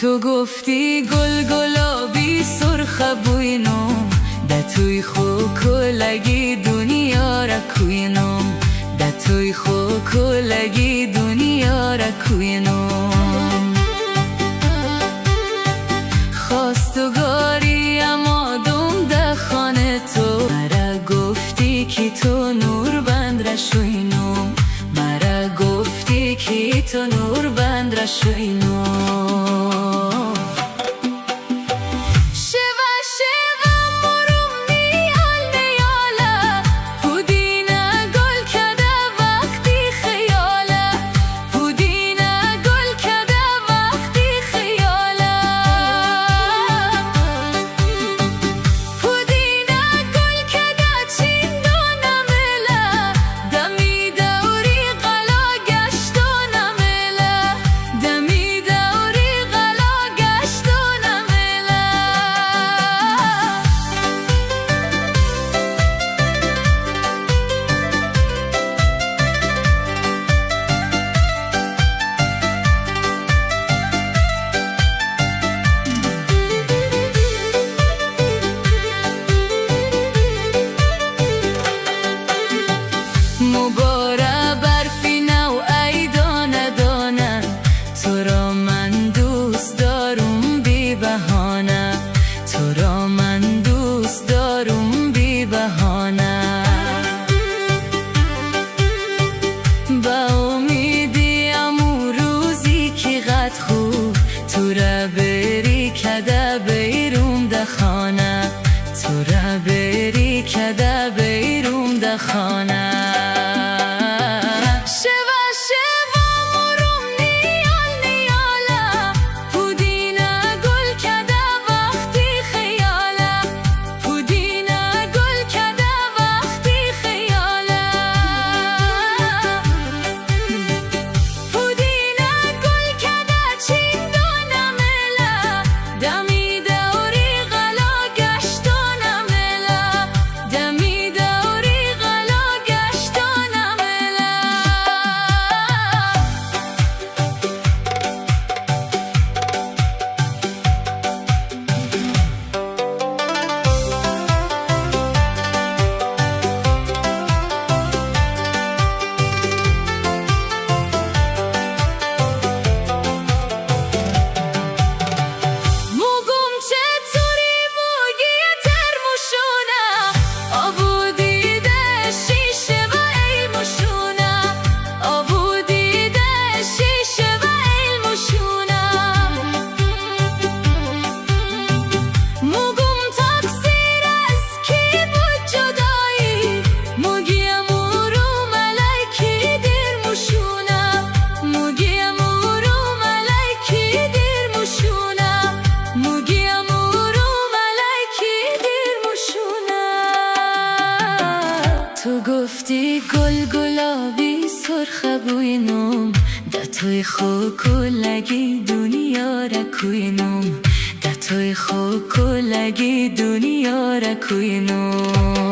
تو گفتی گل گلابی سرخ بوینم ده توی خو کلگی دنیا را کوینم ده توی خو کلگی دنیا را کوینم خواستگاری آمادم ده خانه تو مرا گفتی که تو نور بند را شوینم مرا گفتی که تو نور بند را شوینم مبارا برفی نو ای دانه دانه تو را من دوست دارم بی بهانه تو را من دوست دارم بی بهانه با امیدی امو روزی که قد خوب تو را بری کده بیرون ده خانه تو را بری کده بیرون ده خانه تو گفتی گل گلابی سرخ بوینم ده توی خو کلگی دنیا را کوینم ده توی خو کلگی دنیا را کوینم